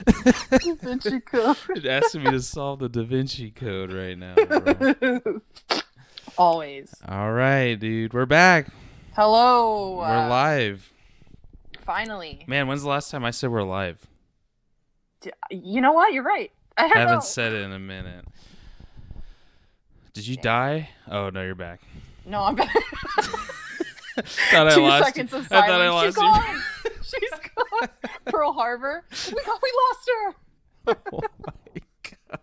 Da Vinci Code. It asking me to solve the Da Vinci Code right now, bro. Always. All right, dude. We're back. Hello. We're live. Finally. Man, when's the last time I said we're live? You know what? You're right. I don't Haven't know. said it in a minute. Did you Damn. die? Oh, no, you're back. No, I'm back. Thought I 2 lost seconds you. of I silence. thought I lost She's gone. She's gone. Pearl Harbor. We lost her. you. Oh, my God.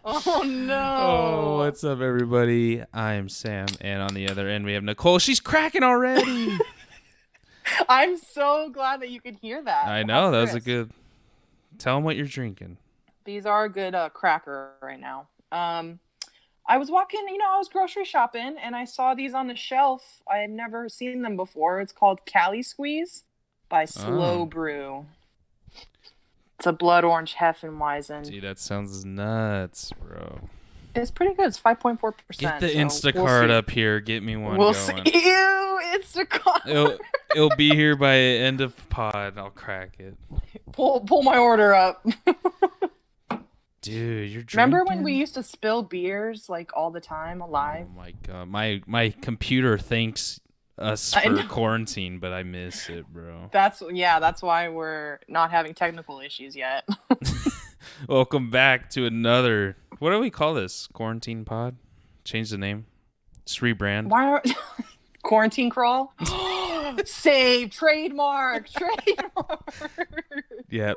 Oh, no. Oh, what's up, everybody? I'm Sam, and on the other end, we have Nicole. She's cracking already. I'm so glad that you could hear that. I know. That was a Chris. good... Tell them what you're drinking. These are a good cracker right now. I was walking, I was grocery shopping, and I saw these on the shelf. I had never seen them before. It's called Cali Squeeze by Slow Brew. It's a blood orange Hefeweizen. Dude, that sounds nuts, bro. It's pretty good. It's 5.4%. Get the Instacart up here. Get me one We'll going. see. Ew, Instacart. It'll be here by end of pod. I'll crack it. Pull my order up. Dude, you're drinking? Remember when we used to spill beers like all the time live? Oh my God. My computer thanks us for quarantine, but I miss it, bro. That's why we're not having technical issues yet. Welcome back to another, what do we call this? Quarantine pod? Change the name? Just rebrand? Why are quarantine crawl? Save trademark. Yep.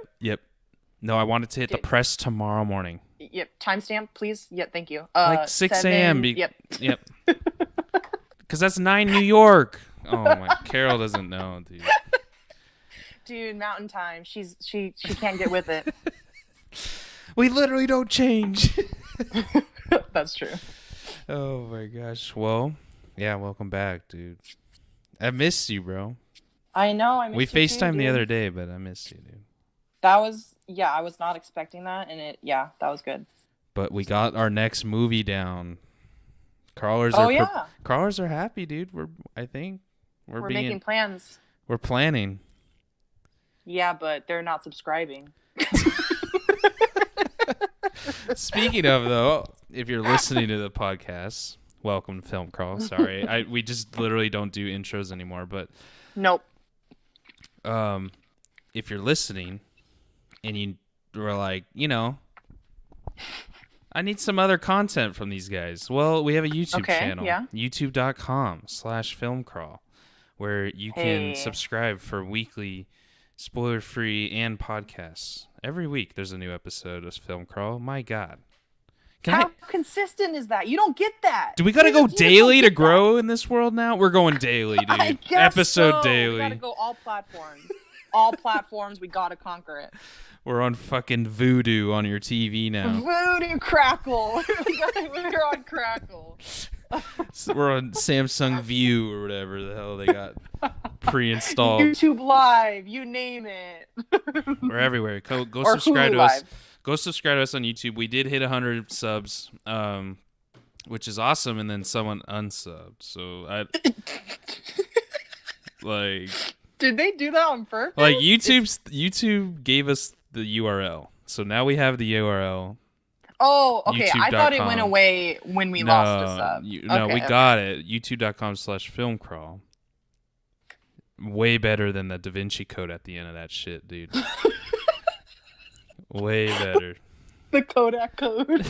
No, I wanted to hit the press tomorrow morning. Yep. Timestamp, please. Yep. Thank you. Like 6 a.m. Yep. Because that's 9 New York. Oh my, Carol doesn't know, dude. Dude, mountain time. She can't get with it. We literally don't change. That's true. Oh my gosh. Well, yeah, welcome back, dude. I missed you, bro. I know. I missed we you FaceTimed too, the dude. other day, but I missed you, dude. I was not expecting that, and that was good. But we got our next movie down. Crawlers are happy, dude. I think we're making plans. We're planning. Yeah, but they're not subscribing. Speaking of, though, if you're listening to the podcast, welcome to Film Crawl. Sorry, we just literally don't do intros anymore. But nope. If you're listening and you were like, I need some other content from these guys. Well, we have a YouTube channel, youtube.com/filmcrawl, where you can subscribe for weekly, spoiler-free, and podcasts. Every week there's a new episode of Film Crawl. My God. How consistent is that? You don't get that. Do we got to go daily to grow in this world now? We're going daily, dude. I guess Episode so. daily. We got to go all platforms. All platforms, we got to conquer it. We're on fucking Voodoo on your TV now. Voodoo Crackle. We're on Crackle. So we're on Samsung View or whatever the hell they got pre-installed. YouTube Live, you name it. We're everywhere. Go or subscribe Hulu to us. Live. Go subscribe to us on YouTube. We did hit 100 subs, which is awesome, and then someone unsubbed. So Did they do that on purpose? Like YouTube gave us the URL, so now we have the URL. Oh, okay. YouTube.com. I thought it went away when we lost a sub. We got it. YouTube.com/filmcrawl. Way better than the Da Vinci Code at the end of that shit, dude. Way better. The Kodak code.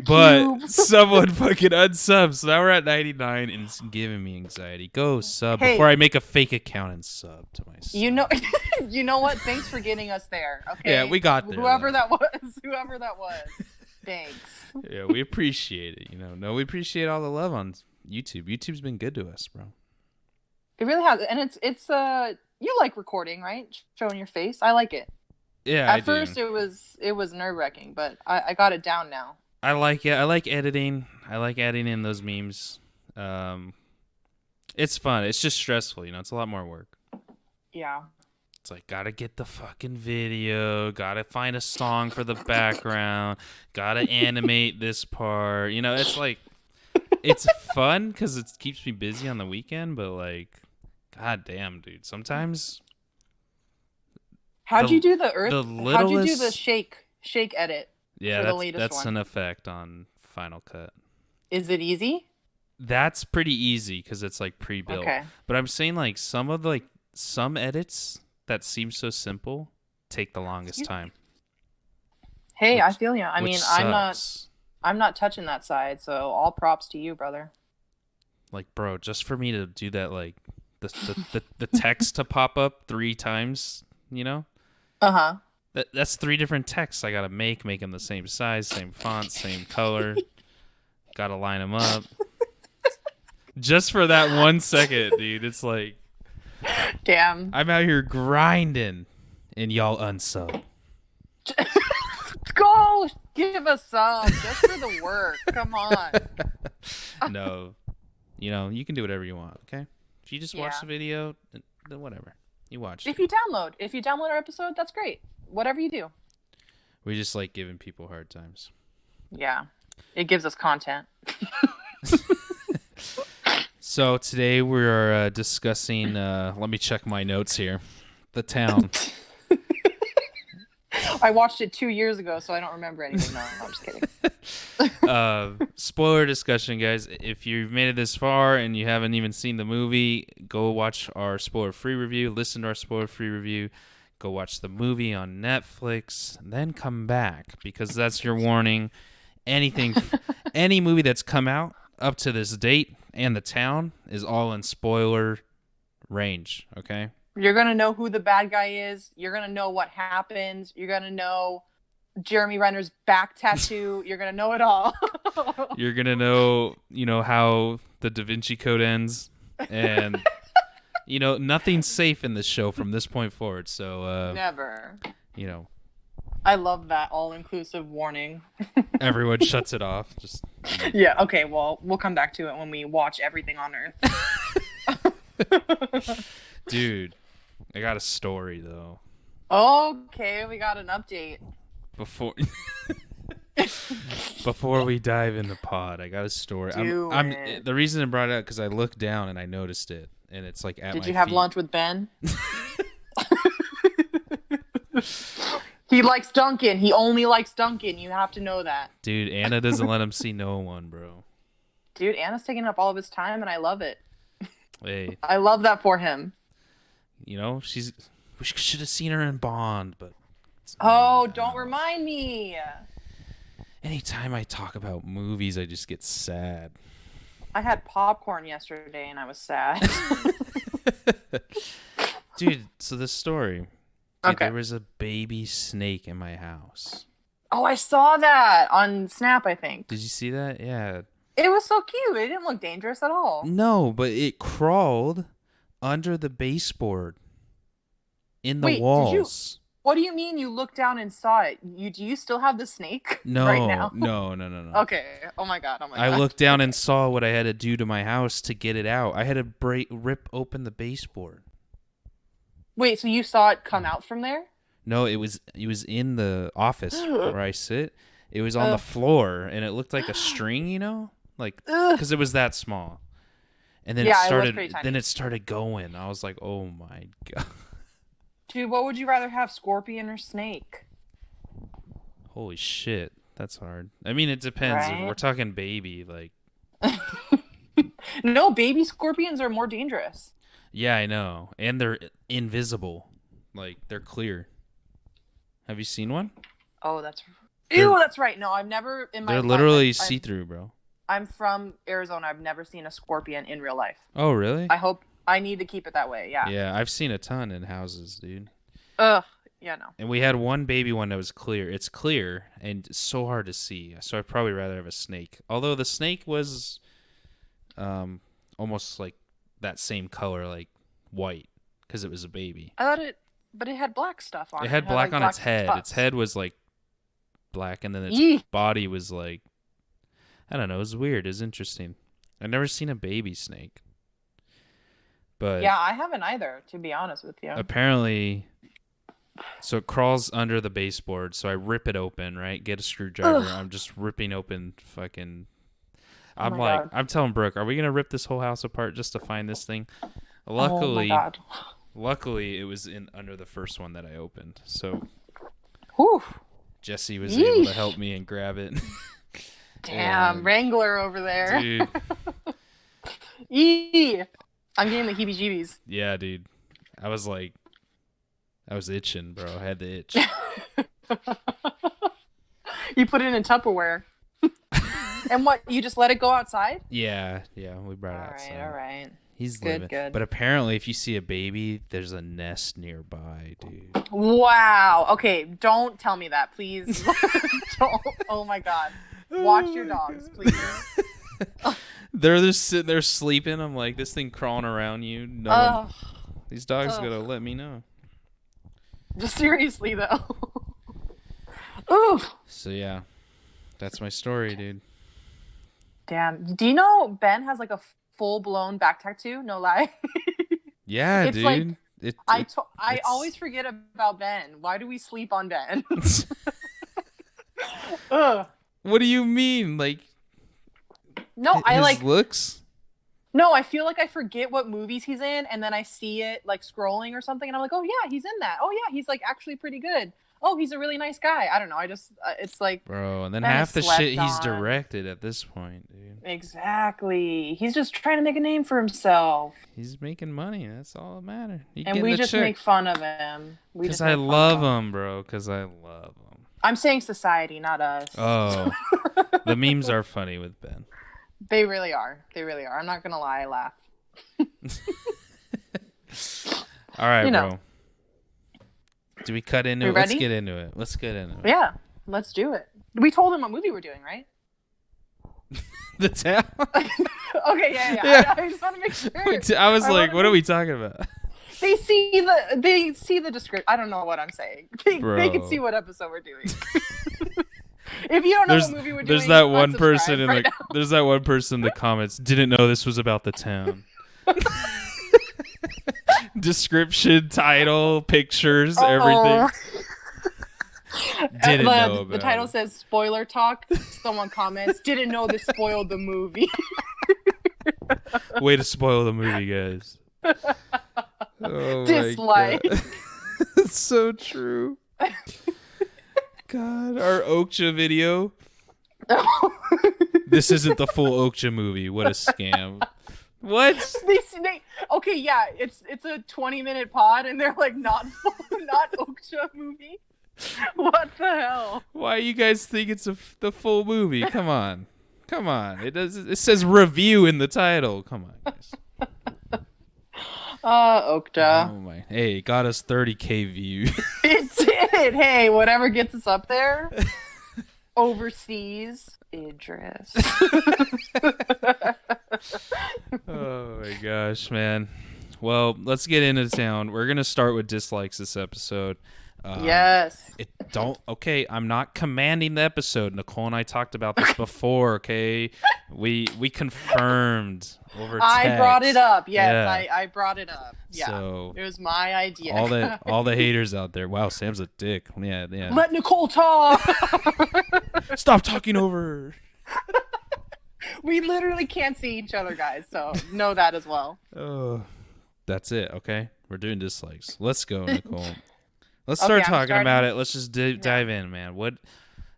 But someone fucking unsubs. So now we're at 99 and it's giving me anxiety. Go sub before I make a fake account and sub to myself. You know what? Thanks for getting us there. Okay. Yeah, we got there. Whoever that was. Thanks. Yeah, we appreciate it. We appreciate all the love on YouTube. YouTube's been good to us, bro. It really has, and it's you like recording, right? Showing your face. I like it. Yeah, At first it was nerve-wracking, but I got it down now. I like it. I like editing. I like adding in those memes. It's fun. It's just stressful, It's a lot more work. Yeah. It's like, gotta get the fucking video. Gotta find a song for the background. Gotta animate this part. It's like, it's fun because it keeps me busy on the weekend, but god damn, dude. Sometimes How'd you do the the earth? How'd you do the littlest. shake edit Yeah, for the latest that's one? an effect on Final Cut. Is it easy? That's pretty easy because it's like pre-built. Okay. But I'm saying like some edits that seem so simple take the longest time, Hey, I which feel you. I which mean, sucks. I'm not touching that side, so all props to you, brother. Like, bro, just for me to do that, like the text to pop up 3 times, you know, Uh-huh. that's 3 different texts I gotta make them the same size, same font, same color. Gotta line them up just for that 1 second, dude. It's like Damn. I'm out here grinding, and y'all unsub. Go give us some just for the work. Come on. No, you can do whatever you want. Okay, if you just watch Yeah. the video, then whatever. You watched If it. you download our episode, that's great. Whatever you do. We just like giving people hard times. Yeah. It gives us content. So today we're discussing. Let me check my notes here. The Town. I watched it 2 years ago, so I don't remember anything. No, I'm just kidding. Spoiler discussion, guys. If you've made it this far and you haven't even seen the movie, go watch our spoiler-free review. Listen to our spoiler-free review. Go watch the movie on Netflix. Then come back, because that's your warning. Any movie that's come out up to this date and The Town is all in spoiler range. Okay. You're going to know who the bad guy is. You're going to know what happens. You're going to know Jeremy Renner's back tattoo. You're going to know it all. You're gonna know, how the Da Vinci Code ends, and nothing's safe in this show from this point forward. So, Never. you know, I love that all-inclusive warning. everyone shuts it off. Just Yeah, okay, well, we'll come back to it when we watch everything on Earth. dude, I got a story though. Okay, we got an update. Before before we dive in the pod, I got a story. Do I'm it. the reason I brought it up because I looked down and I noticed it, and it's like at Did my you have feet. lunch with Ben? He likes Dunkin'. He only likes Dunkin'. You have to know that. Dude, Anna doesn't let him see no one, bro. Dude, Anna's taking up all of his time, and I love it. Hey, I love that for him. we should have seen her in Bond, but Oh, don't remind me. anytime I talk about movies, I just get sad. I had popcorn yesterday, and I was sad. Dude, so this story. Dude, Okay. there was a baby snake in my house. Oh, I saw that on Snap, I think. Did you see that? Yeah. It was so cute. It didn't look dangerous at all. No, but it crawled under the baseboard in the Wait, walls. What do you mean you looked down and saw it? Do you still have the snake No, right now? no. Okay. Oh my god. I looked down and saw what I had to do to my house to get it out. I had to rip open the baseboard. Wait, so you saw it come out from there? No, it was in the office where I sit. It was on the floor, and it looked like a string, like because it was that small. And then Yeah, it it was started. pretty tiny. Then it started going. I was like, "Oh my god, Dude, what would you rather have, scorpion or snake? holy shit, that's hard." I mean, it depends. If Right? we're talking baby, like, No, baby scorpions are more dangerous. yeah, I know, and they're invisible, like they're clear. Have you seen one? Oh, that's They're- ew. That's right. No, I've never in my They're life. literally see through, bro. I'm from Arizona. I've never seen a scorpion in real life. Oh, really? I need to keep it that way. Yeah. Yeah, I've seen a ton in houses, dude. Ugh. Yeah. No. And we had one baby one that was clear. It's clear and so hard to see. So I'd probably rather have a snake. Although the snake was almost like that same color, like white, because it was a baby. I thought but it had black stuff on it. It had black like, on its head. spots. Its head was like black, and then its Eek. body was like, I don't know. It was weird. It was interesting. I've never seen a baby snake. But Yeah, I haven't either, to be honest with you. apparently, so it crawls under the baseboard. So I rip it open, right? Get a screwdriver. Ugh. I'm just ripping open fucking. Oh I'm my like, God. I'm telling Brooke, are we gonna rip this whole house apart just to find this thing? Oh my Luckily, God. Luckily, it was in under the first one that I opened, so Whew. Jesse was able to help me and grab it. Damn, Wrangler over there. Dude. I'm getting the heebie-jeebies. Yeah, dude. I was itching, bro. I had the itch. You put it in Tupperware. And what, you just let it go outside? Yeah, we brought it outside. All right. He's good, living. good. But apparently, if you see a baby, there's a nest nearby, dude. Wow. Okay, don't tell me that, please. Don't. Oh my God. Watch your dogs, please. They're just sitting there sleeping. I'm like, this thing crawling around you. These dogs gotta let me know. Just seriously though. Ooh. So yeah, that's my story, dude. Damn. Do you know Ben has like a full-blown back tattoo? No lie. Yeah, it's dude. Like, I always forget about Ben. Why do we sleep on Ben? Ugh. What do you mean? Like, no, his looks? No, I feel like I forget what movies he's in, and then I see it like scrolling or something, and I'm like, oh yeah, he's in that. Oh yeah, he's like actually pretty good. Oh, he's a really nice guy. I don't know. I just it's like, bro, and then half the shit he's directed at this point, dude. Exactly. He's just trying to make a name for himself. He's making money. That's all that matters. And we just make fun of him. Because I love him, bro. Because I love him. I'm saying society, not us. Oh, the memes are funny with Ben. They really are. They really are. I'm not gonna lie. I laugh. All right, bro. Do we cut into it? Let's get into it. Yeah, let's do it. We told him what movie we're doing, right? The Town? Okay, yeah. I just want to make sure. I was like, what are we talking about? They see the description. I don't know what I'm saying. They can see what episode we're doing. If you don't know what movie we're doing, there's that one person in there's that one person in the comments didn't know this was about The Town. Description, title, pictures, everything. Didn't know about the title says spoiler talk. Someone comments, didn't know this spoiled the movie. Way to spoil the movie, guys. Oh, dislike. It's so true. God, our Okja video. This isn't the full Okja movie. What a scam. What? Okay, yeah, it's a 20-minute pod, and they're like not Okja movie. What the hell? Why you guys think it's the full movie? Come on. It says review in the title. Come on, guys. Okja. Oh my. Hey, it got us 30K views. It did. Hey, whatever gets us up there. Overseas. Idris. Oh my gosh, man. Well, let's get into The Town. We're going to start with dislikes this episode. Yes. Okay, I'm not commanding the episode. Nicole and I talked about this before, okay? We confirmed over text. I brought it up. Yes, yeah. I brought it up. Yeah. So, it was my idea. All the haters out there. Wow, Sam's a dick. Yeah. Let Nicole talk. Stop talking over her. We literally can't see each other, guys, so know that as well. Oh, that's it, okay? We're doing dislikes. Let's go, Nicole. Let's start talking about it. Let's just dive in, man.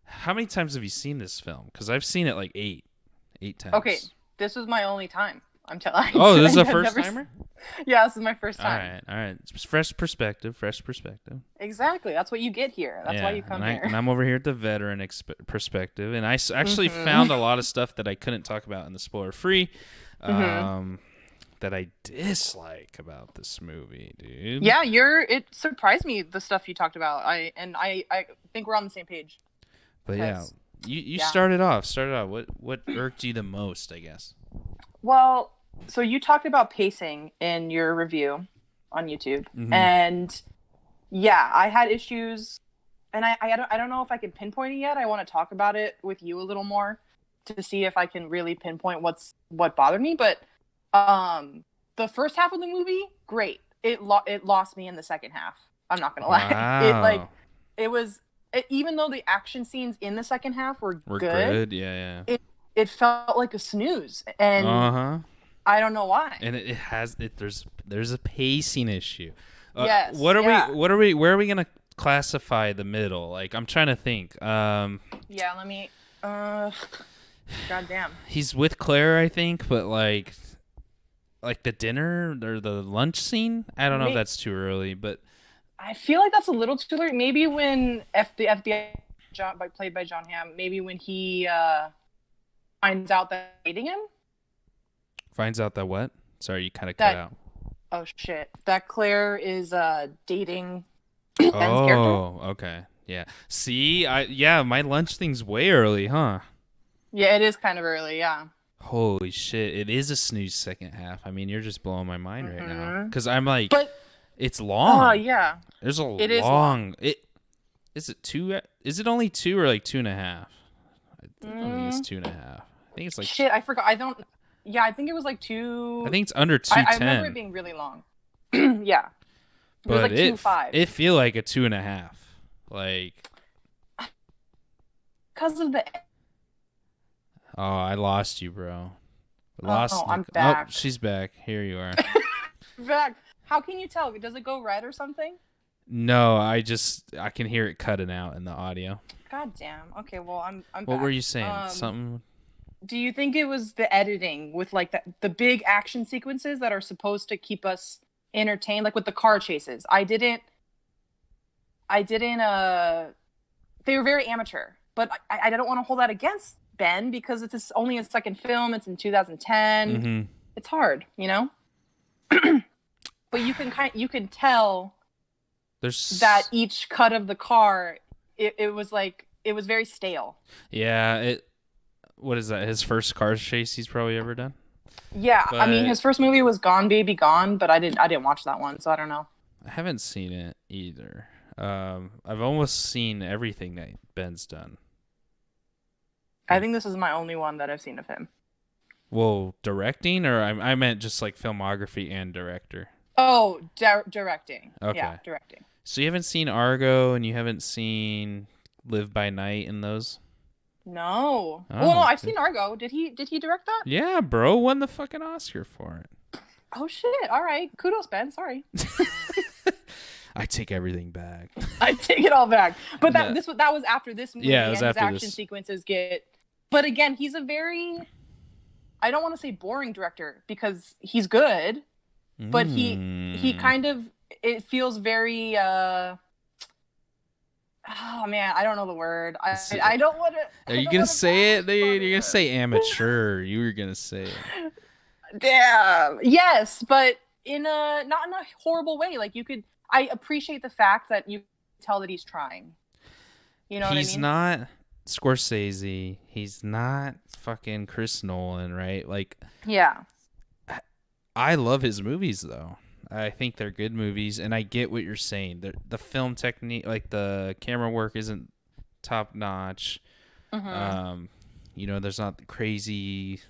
How many times have you seen this film? Because I've seen it like eight times. Okay, this was my only time. I'm telling you. Oh, this is a first timer? Yeah, this is my first time. All right. It's fresh perspective. Exactly. That's what you get here. That's why you come here. And I'm over here at the veteran perspective. And I actually found a lot of stuff that I couldn't talk about in the spoiler-free. That I dislike about this movie, dude. Yeah, it surprised me, the stuff you talked about. I think we're on the same page. But yeah, you started off. What irked you the most, I guess? Well, so you talked about pacing in your review on YouTube, and yeah, I had issues, and I don't know if I can pinpoint it yet. I want to talk about it with you a little more to see if I can really pinpoint what bothered me, but. The first half of the movie, great. It lost me in the second half. I'm not gonna lie. Wow. Even though the action scenes in the second half were good. Yeah. It felt like a snooze, and I don't know why. and it has it. There's a pacing issue. Yes, What are we? yeah. What are we? Where are we gonna classify the middle? Like I'm trying to think. Yeah, let me goddamn. He's with Claire, I think, but like the dinner or the lunch scene. I don't know if May that's too early, but I feel like that's a little too late. Maybe when the FBI played by John Hamm, maybe when he finds out that dating him. finds out that what? Sorry, you kind of cut That out. oh shit. That Claire is dating Ben's character. Oh, okay. Yeah. See, yeah, my lunch thing's way early, huh? Yeah, it is kind of early, yeah. Holy shit, it is a snooze second half. I mean, you're just blowing my mind right now. Hmm. Cuz I'm like But it's long. yeah. There's a It is long. long it is it two is it only two or like 2.5? I don't think it's Mm, 2.5. I think it's like shit, I forgot. I don't Yeah, I think it was like I two. think it's under I remember it 210. being really long. Yeah. It was But like 2.5. it feel like a 2.5. Like, Because of the oh, I lost you, bro. oh, Lost I'm Nick. Oh, back. she's back. Here you are. Back. How can you tell? Does it go red or something? No, I can hear it cutting out in the audio. God damn. Okay, well I'm What were back. you saying? Something? Do you think it was the editing with like the big action sequences that are supposed to keep us entertained, like with the car chases? I didn't they were very amateur, but I don't want to hold that against Ben because only his second film. It's in 2010. Mm-hmm. It's hard, you know. But you can tell There's that each cut of the car, it was like it was very stale. yeah. What is that? His first car chase he's probably ever done. Yeah, I mean But his first movie was Gone Baby Gone, but I didn't watch that one, so I don't know. I haven't seen it either. I've almost seen everything that Ben's done. I think this is my only one that I've seen of him. Well, directing, or I meant just like filmography and director. Oh, directing. Okay. Yeah, directing. So you haven't seen Argo and you haven't seen Live by Night and those? No. Oh, Well, no, I've okay. seen Argo. Did he direct that? Yeah, bro, won the fucking Oscar for Oh shit. All right. Kudos, Ben. Sorry. it. I take everything back. I take it all back. But Yeah. that was after this movie, Yeah, it was and his after action this. sequences get. But again, he's a very, I don't want to say boring director because he's good, but he kind of, it feels very oh man, I don't know the word. I don't want to. Are you gonna say it, dude? You're gonna say amateur. You were gonna say it. Damn. Yes, but not in a horrible way. Like I appreciate the fact that you tell that he's trying. You know what I He's mean? not Scorsese. He's not fucking Chris Nolan, right? Like, Yeah. I love his movies though. I think they're good movies, and I get what you're saying. The film technique, like the camera work, isn't top notch. Mm-hmm. There's not the crazy,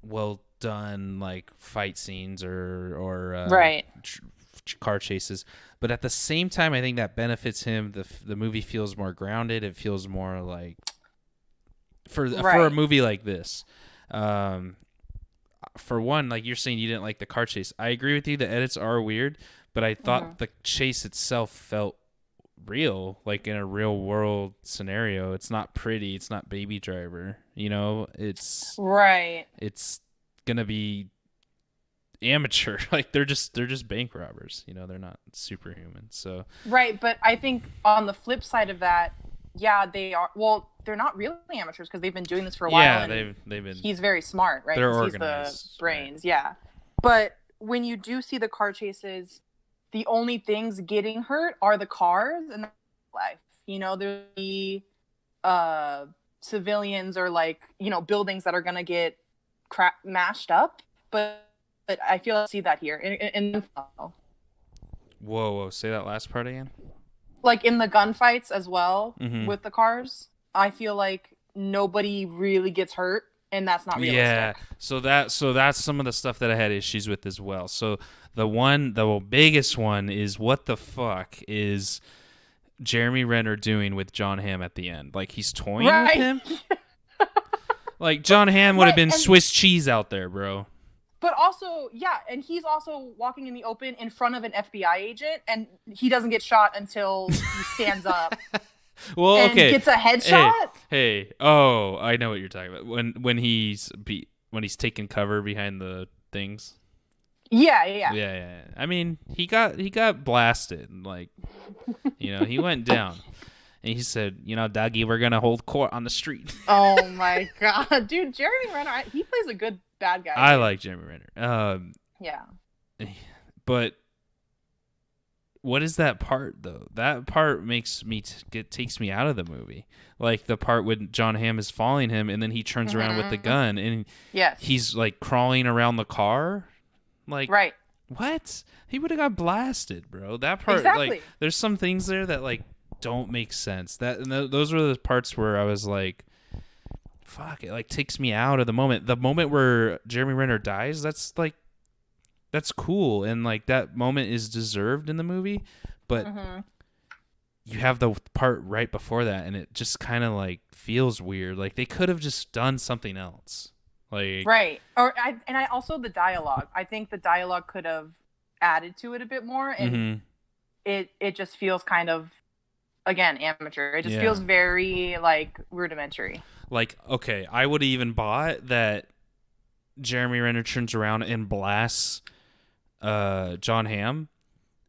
well done like fight scenes or Right. car chases. But at the same time, I think that benefits him. The movie feels more grounded. It feels more like for a movie like this. For one, like you're saying, you didn't like the car chase. I agree with you. The edits are weird, but I thought the chase itself felt real, like in a real world scenario. It's not pretty. It's not Baby Driver. Right. It's gonna be amateur. Like they're just bank robbers. They're not superhuman. So Right, but I think on the flip side of that, yeah, they are. Well, they're not really amateurs because they've been doing this for a while. yeah, And they've been. he's very smart, right? They're 'Cause he's organized, the brains, yeah. But when you do see the car chases, the only things getting hurt are the cars and life. There's the civilians or like buildings that are gonna get mashed up. But I feel I see that here in Whoa! Say that last part again. like in the gunfights as well Mhm. with the cars. I feel like nobody really gets hurt, and that's not realistic. Yeah. So that's some of the stuff that I had issues with as well. So the biggest one is what the fuck is Jeremy Renner doing with John Hamm at the end? Like he's toying with Right. him. Like John Hamm would have Right, been and Swiss cheese out there, bro. but also, yeah, and he's also walking in the open in front of an FBI agent, and he doesn't get shot until he stands up Well, and okay. gets a Hey, headshot. hey. Oh, I know what you're talking about. When he's taking cover behind the things. Yeah, yeah, yeah. Yeah. I mean, he got blasted. Like, he went down. And he said, Dougie, we're gonna hold court on the street. Oh my god, dude, Jeremy Renner, he plays a good bad guy. I Dude. like Jeremy Renner. Yeah. But what is that part though? That part takes me out of the movie. Like the part when John Hamm is following him, and then he turns around with the gun, and Yes. he's like crawling around the car. Like, right. what? He would have got blasted, bro. That part, Exactly. like, there's some things there that like don't make sense. Those were the parts where I was like, fuck, it like takes me out of the moment. The moment where Jeremy Renner dies, that's cool, and like that moment is deserved in the movie, but you have the part right before that, and it just kind of like feels weird. Like they could have just done something else. Like right. I also the dialogue. I think the dialogue could have added to it a bit more, and it just feels kind of, again, amateur. It just feels very like rudimentary. Like, okay, I would have even bought that Jeremy Renner turns around and blasts John Hamm,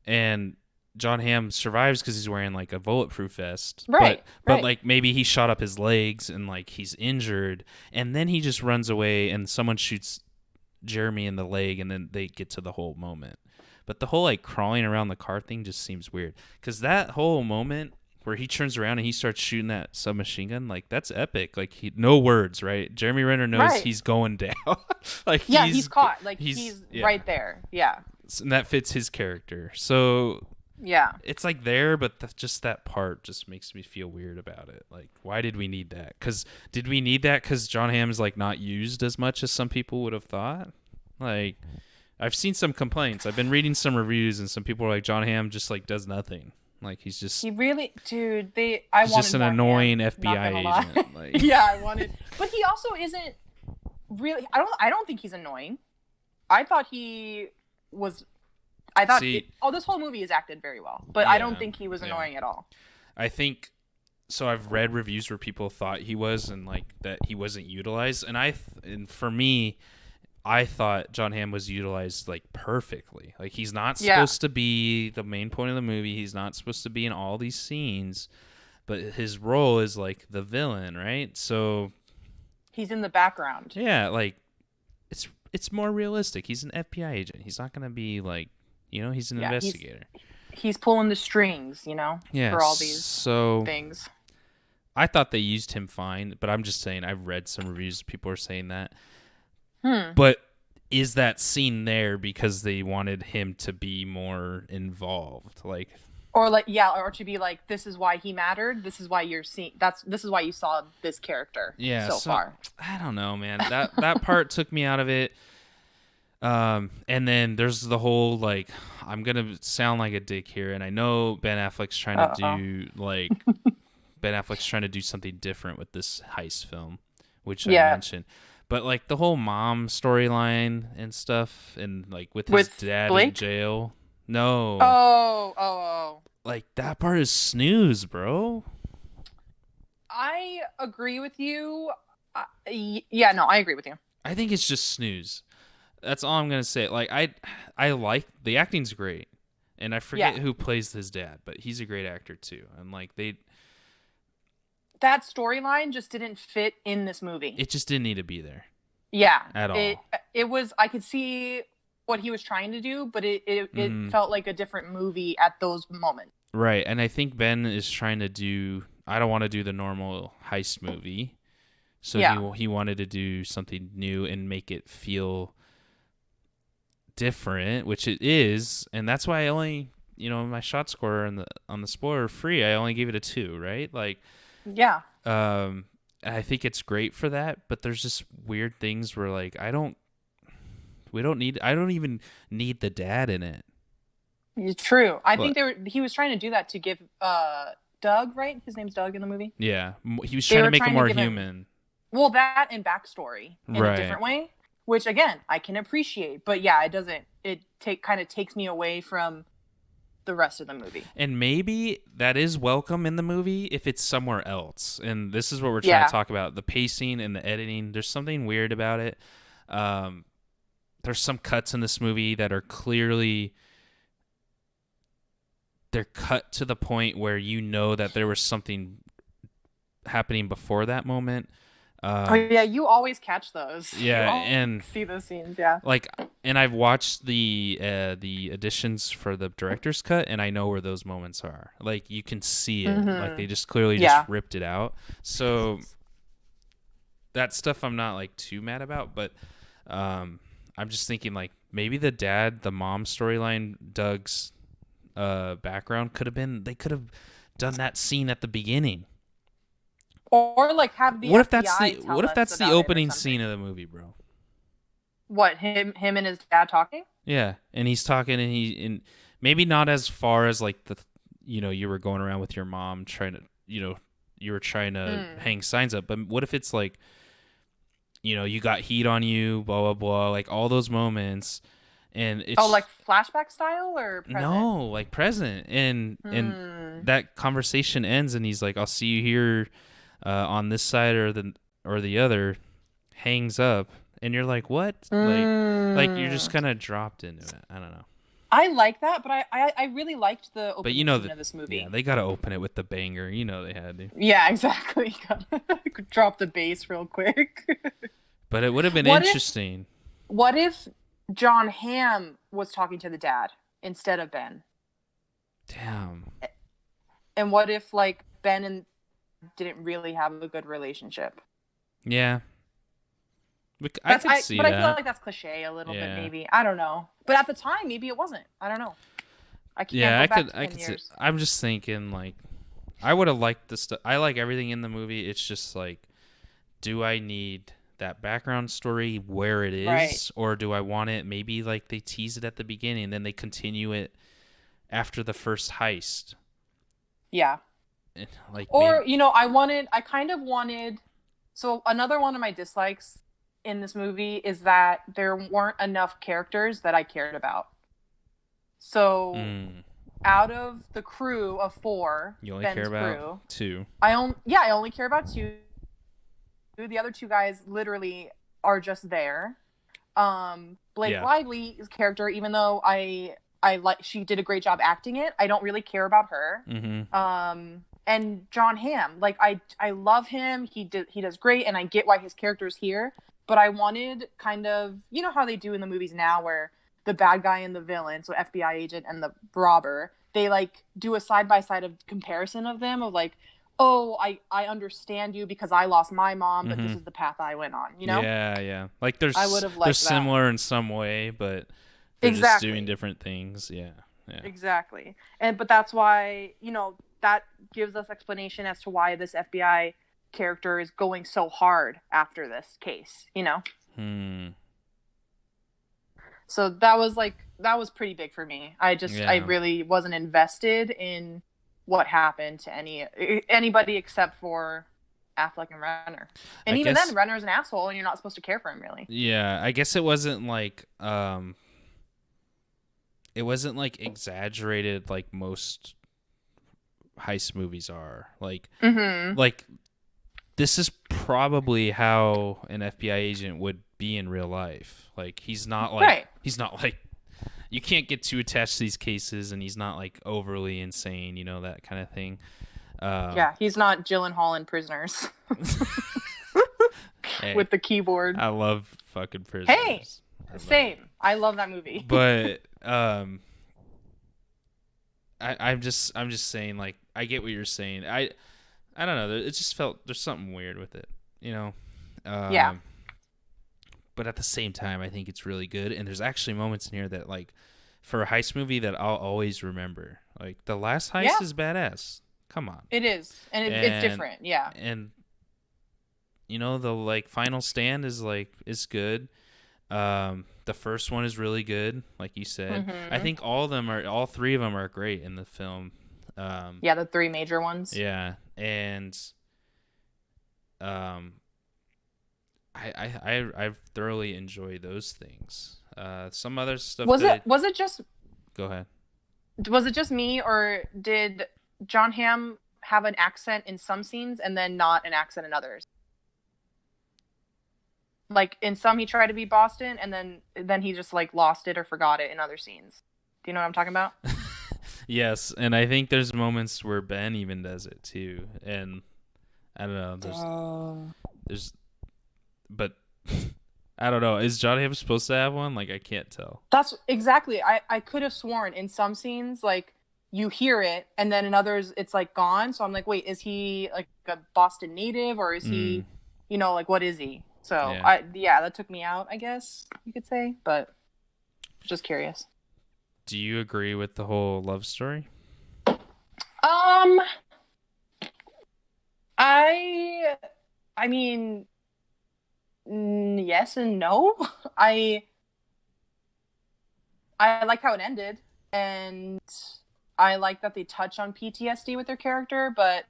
and John Hamm survives because he's wearing like a bulletproof vest. Right. But like maybe he shot up his legs and like he's injured, and then he just runs away and someone shoots Jeremy in the leg, and then they get to the whole moment. But the whole like crawling around the car thing just seems weird, because that whole moment where he turns around and he starts shooting that submachine gun, like that's epic. Like no words, right? Jeremy Renner knows he's going down. Like he's caught. Like he's right there. Yeah. And that fits his character. So yeah, it's like there, but just that part just makes me feel weird about it. Like, why did we need that? Did we need that because John Hamm is like not used as much as some people would have thought? Like, I've seen some complaints. I've been reading some reviews, and some people are like, John Hamm just like does nothing. Like he's really, dude. He's just an annoying FBI agent. Like, yeah, I wanted, but he also isn't really. I don't think he's annoying. I thought he was. This whole movie is acted very well, but I don't think he was annoying at all. I think so. I've read reviews where people thought he was, and like that he wasn't utilized, and for me, I thought John Hamm was utilized like perfectly. Like he's not supposed to be the main point of the movie. He's not supposed to be in all these scenes, but his role is like the villain, right? So he's in the background. Yeah, like it's more realistic. He's an FBI agent. He's not gonna be like, he's an investigator. He's pulling the strings, for all these things. I thought they used him fine, but I'm just saying, I've read some reviews. People are saying that. But is that scene there because they wanted him to be more involved? Like, or to be like, this is why he mattered. This is why you're seeing. This is why you saw this character. So far. I don't know, man. That part took me out of it. And then there's the whole like, I'm gonna sound like a dick here, and I know Ben Affleck's trying to do something different with this heist film, which I mentioned. But like the whole mom storyline and stuff, and like with his dad Blake? in jail. No. Oh. Like that part is snooze, bro. I agree with you. I agree with you. I think it's just snooze. That's all I'm gonna say. Like I like the acting's great, and I forget who plays his dad, but he's a great actor too. And like that storyline just didn't fit in this movie. It just didn't need to be there. Yeah, at all. It was. I could see what he was trying to do, but it felt like a different movie at those moments. Right, and I think Ben is trying to do. I don't want to do the normal heist movie, so he wanted to do something new and make it feel different, which it is, and that's why I only, my shot score on the spoiler free, I only gave it a 2, right? Like, I think it's great for that, but there's just weird things where like I don't even need the dad in it. True. I think he was trying to do that to give Doug, right? His name's Doug in the movie. Yeah, he was trying to make him more human. well, that and backstory in a Right. different way, which again I can appreciate. But yeah, it doesn't. It kind of takes me away from the rest of the movie. And maybe that is welcome in the movie if it's somewhere else. And this is what we're trying to Yeah. talk about: the pacing and the editing. There's something weird about it. Um, there's some cuts in this movie that are clearly they're cut to the point where you know that there was something happening before that moment. Oh Um, yeah, you always catch those. You yeah, always and see those scenes. Yeah. like, and I've watched the additions for the director's cut, and I know where those moments are. Like, you can see it. Like, Mm-hmm. they just clearly just Yeah. ripped it out. So that stuff I'm not like too mad about, but I'm just thinking like maybe the dad, the mom storyline, Doug's background could have been. They could have done that scene at the beginning. Or like have the FBI What tell if us that's the about it or opening scene something. of the movie, bro? What, him and his dad talking? Yeah, and he's talking, and maybe not as far as like you were going around with your mom trying to you were trying to Mm. hang signs up, but what if it's like you got heat on you, blah blah blah, like all those moments, and Oh, like it's flashback style or present? no like present, and Hmm. that conversation ends, and he's like, "I'll see you here on this side or the other," hangs up, and you're like, "What?" Like you're just Mm. kind of dropped into it. I don't know. I like that, but I really liked the But opening scene of this yeah, movie. they got to open it with the banger. You know they had to. Yeah, exactly. Drop the bass real quick. But it would have been What if interesting. what if John Hamm was talking to the dad instead of Ben? Damn. And what if like Ben and didn't really have a good relationship? Yeah. I could see But I feel that. like that's cliche a little bit Yeah. maybe. I don't know. But at the time maybe it wasn't. I don't know. I can't Yeah, go I back could to I 10 could see. years. I'm just thinking like I would have liked the stuff. I like everything in the movie. It's just like, do I need that background story where it Right. is, or do I want it maybe like they tease it at the beginning, and then they continue it after the first heist? Yeah. Like maybe. Or, I kind of wanted, so another one of my dislikes in this movie is that there weren't enough characters that I cared about. So, Mm, out of the crew of four, you only care Ben's about crew, two. I only care about two. The other two guys literally are just there. Blake Yeah. Lively's character, even though I like she did a great job acting it, I don't really care about her. Mm-hmm. And John Hamm, like I love him. He does great, and I get why his character's here. But I wanted kind of how they do in the movies now, where the bad guy and the villain, so FBI agent and the robber, they like do a side by side of comparison of them of like, oh, I understand you because I lost my mom, but Mm-hmm. this is the path I went on. Yeah, yeah. Like I would have they're liked that. similar in some way, but they're just doing Exactly. different things. Yeah. Yeah. Exactly. But that's why, that gives us explanation as to why this FBI character is going so hard after this case. Hmm. So that was pretty big for me. I Yeah. really wasn't invested in what happened to anybody except for Affleck and Renner. I And even then guess Renner's an asshole and you're not supposed to care for him really. yeah, I guess it wasn't like exaggerated like most heist movies are. Mhm. Like this is probably how an FBI agent would be in real life. Like Right. he's not like you can't get too attached to these cases, and he's not like overly insane, that kind of thing. Um, Yeah, he's not Gyllenhaal in Prisoners hey, with the keyboard. I love fucking Hey, prisoners. I love it. same. I love that movie. But I'm just saying, like, I get what you're saying. I don't know. It just felt there's something weird with it, you know. Yeah. Um, but at the same time, I think it's really good. And there's actually moments in here that, like, for a heist movie that I'll always remember. Like, the last heist Yeah, is badass. Come on. it is. And it's And different. Yeah. and the like final stand is good. The first one is really good, like you said. I Mhm. think all three of them are great in the film. Um, Yeah, the three major ones. yeah, and um, I've thoroughly enjoyed those things. Some other stuff Was that it was it just go ahead. was it just me, or did John Hamm have an accent in some scenes and then not an accent in others? Like in some he tried to be Boston and then he just like lost it or forgot it in other scenes. Do you know what I'm talking about? Yes, and I think there's moments where Ben even does it too, and I don't know. There's, but I don't know. Is John Hamm supposed to have one? Like I can't tell. That's exactly. I could have sworn in some scenes like you hear it and then in others it's like gone. So I'm like, wait, is he like a Boston native or is he, like what is he? So Yeah. that took me out, I guess you could say, but just curious. Do you agree with the whole love story? Um, I I mean, yes and no. I I like how it ended, and I like that they touch on PTSD with their character, but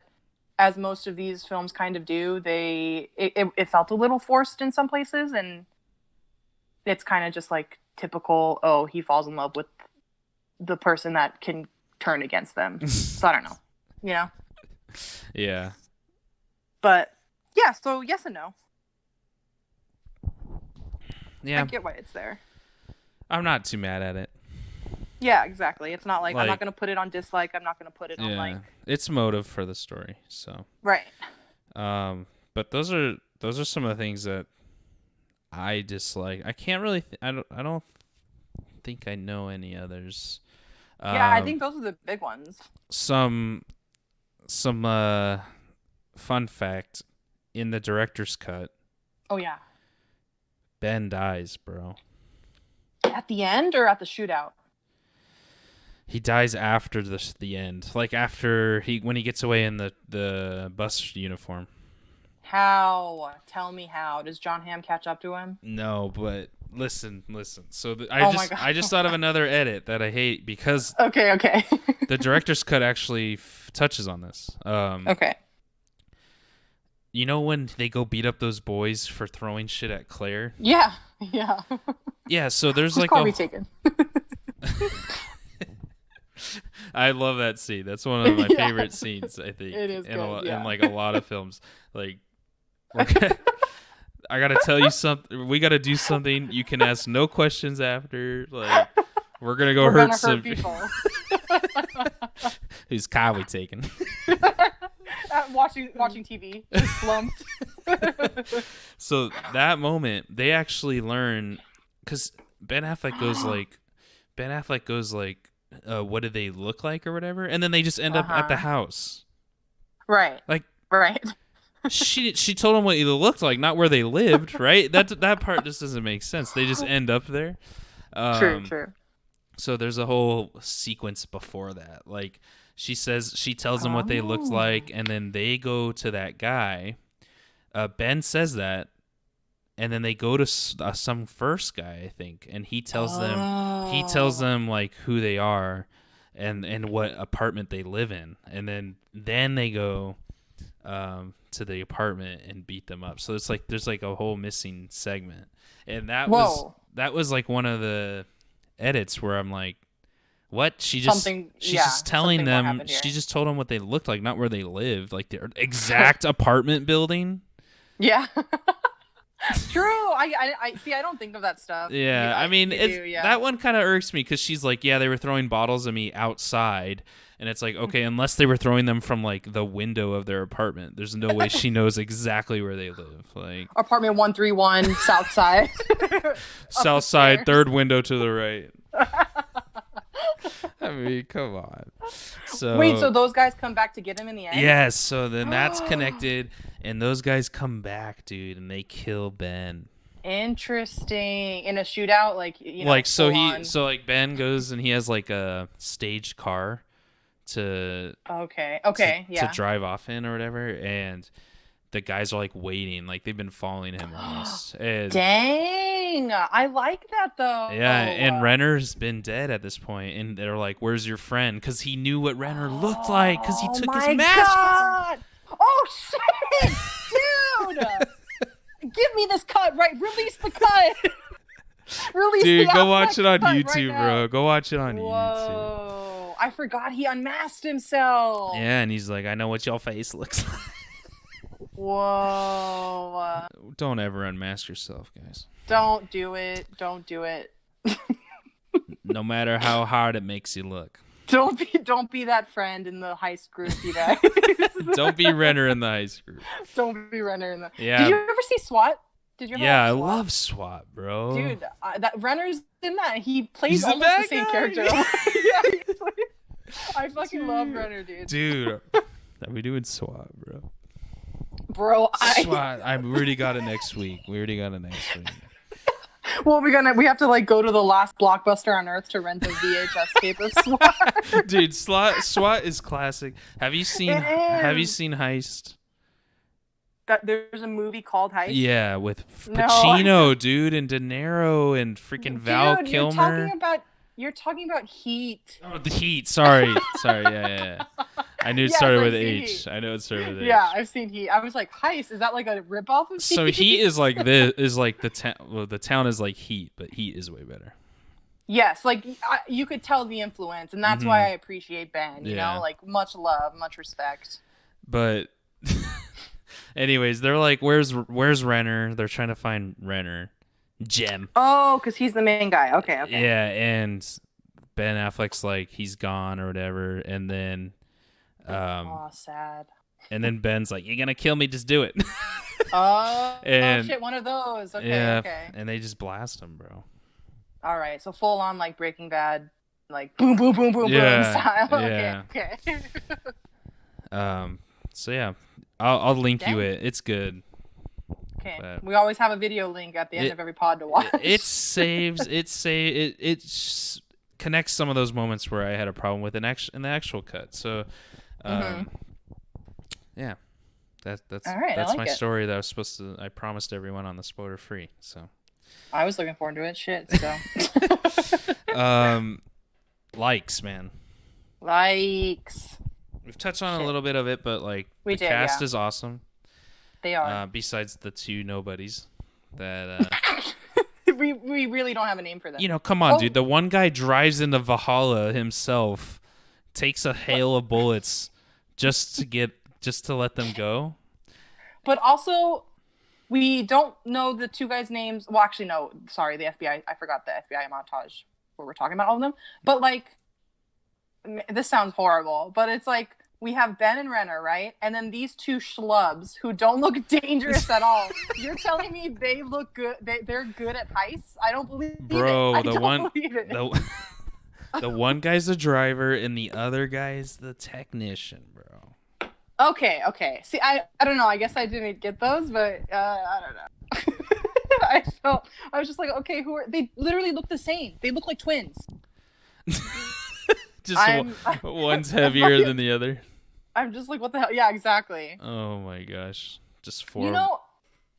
as most of these films kind of do, it felt a little forced in some places, and it's kind of just like typical, oh, he falls in love with the person that can turn against them. So I don't know, you know? Yeah. But yeah, so yes and no. Yeah. I get why it's there. I'm not too mad at it. Yeah, exactly. It's not like I'm Like- not going to put it on dislike. I'm not going to put it on like. It's motive for the story. So, Right. but those are some of the things that I dislike. I can't really. I don't think I know any others. Yeah, I think those are the big ones. Some fun fact in the director's cut, Oh yeah. Ben dies, bro. At the end or at the shootout? He dies after the end, like after when he gets away in the bus uniform. How? Tell me how. Does John Hamm catch up to him? No, but listen. So My God. I just thought of another edit that I hate because Okay. the director's cut actually touches on this. Okay. You know when they go beat up those boys for throwing shit at Claire? Yeah. Yeah. So there's Whose like car we taken? I love that scene. That's one of my Yeah. favorite scenes. I think It is good, yeah. in like a lot of films. Like, I gotta tell you something. We gotta do something. You can ask no questions after. Like, we're gonna go hurt some people. Whose car we taking? watching TV, just slumped. So that moment, they actually learn because Ben Affleck goes like, what do they look like or whatever, and then they just end up at the house. Right. Like, right. she told them what they looked like, not where they lived. Right. That part just doesn't make sense. They just end up there. True. So there's a whole sequence before that. Like she tells them what they looked like, and then they go to that guy. Ben says that, and then they go to some first guy, I think, and he tells them like who they are, and what apartment they live in, and then they go to the apartment and beat them up. So it's like there's like a whole missing segment, and that was like one of the edits where I'm like, what? She's just telling them. She just told them what they looked like, not where they lived, like their exact apartment building. Yeah. True. I see. I don't think of that stuff. Yeah, I mean, that one kind of irks me because she's like, yeah, they were throwing bottles at me outside, and it's like, okay, unless they were throwing them from like the window of their apartment, there's no way she knows exactly where they live. Like apartment 131, South Side. South Side, third window to the right. I mean, come on. So wait, so those guys come back to get him in the end? Yes. So then that's connected, and those guys come back, dude, and they kill Ben. Interesting. In a shootout, like like Ben goes and he has like a staged car to drive off in or whatever, and the guys are like waiting, like they've been following him almost. And, dang, I like that though. Yeah, and Renner's been dead at this point, and they're like, "Where's your friend?" Because he knew what Renner looked like because he took his mask. God. Oh shit, dude! Give me this car. right. Release the cut. Release Dude, the go watch it on cut YouTube, right bro. Go watch it on YouTube. Whoa. I forgot he unmasked himself. Yeah, and he's like, I know what your face looks like. Whoa. Don't ever unmask yourself, guys. Don't do it. Don't do it. No matter how hard it makes you look. Don't be that friend in the heist group, you guys. Don't be Renner in the heist group. Don't be Renner in the. Yeah. Did you ever see SWAT? Did you ever Yeah, I watch SWAT? love SWAT, bro. Dude, that Renner's in that. He plays He's almost the same guy. character. Yeah, I fucking love Renner, dude. Dude, are we doing SWAT, bro? Bro, SWAT. I already got it next week. Well, we have to like go to the last Blockbuster on Earth to rent a VHS tape of SWAT. Dude, SWAT is classic. Have you seen Heist? There's a movie called Heist. Yeah, with Pacino, dude, and De Niro and freaking Val Kilmer. You're talking about Heat. Oh, the Heat. Sorry. Yeah. I knew it started with H. I know it started with H. Yeah, I've seen Heat. I was like, Heist, is that like a ripoff of Heat? So Heat is like this, is like the town. Well, the town is like Heat, but Heat is way better. Yes, like you could tell the influence, and that's why I appreciate Ben. You know, like much love, much respect. But, anyways, they're like, "Where's Renner?" They're trying to find Renner. Gem. Oh, because he's the main guy. Okay. Yeah, and Ben Affleck's like he's gone or whatever, and then, sad. And then Ben's like, "You're gonna kill me? Just do it." Oh shit, one of those. Okay. And they just blast him, bro. All right, so full on like Breaking Bad, like boom, boom, boom, boom, boom style. Yeah. Okay. So yeah, I'll link you it. It's good. Okay. We always have a video link at the end of every pod to watch. It connects some of those moments where I had a problem with in the actual cut. So, yeah, that's all right, that's like my it. story that I promised everyone on the spoiler free. So, I was looking forward to it. Shit. So. Likes, man. Likes. We've touched on a little bit of it, but like the cast is awesome. They are. Besides the two nobodies that we really don't have a name for them. You know, come on, dude. The one guy drives into Valhalla himself, takes a hail of bullets just to let them go. But also, we don't know the two guys' names. Well, actually, no. Sorry, the FBI. I forgot the FBI montage where we're talking about all of them. But like, this sounds horrible, but it's like, we have Ben and Renner, right? And then these two schlubs who don't look dangerous at all. You're telling me they look good? They're good at heists? I don't believe it. Bro, the one guy's the driver and the other guy's the technician, bro. Okay. See, I don't know. I guess I didn't get those, but I don't know. I was just like, okay, they literally look the same. They look like twins. One's heavier than the other. I'm just like, what the hell? Yeah, exactly. Oh my gosh. Just four. You know,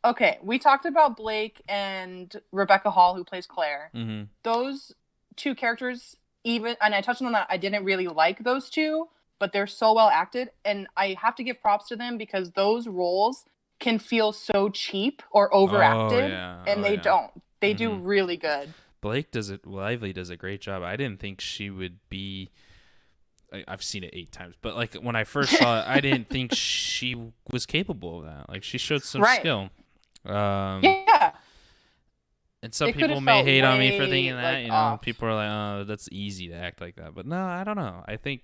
okay, we talked about Blake and Rebecca Hall, who plays Claire. Mm-hmm. Those two characters, and I touched on that, I didn't really like those two, but they're so well acted, and I have to give props to them because those roles can feel so cheap or overacted, and they don't. They do really good. Lively does a great job. I didn't think she would be... I've seen it 8 times, but like when I first saw it, I didn't think she was capable of that. Like she showed some skill. Yeah. And some people may hate on me for thinking that. You know, people are like, "Oh, that's easy to act like that." But no, I don't know. I think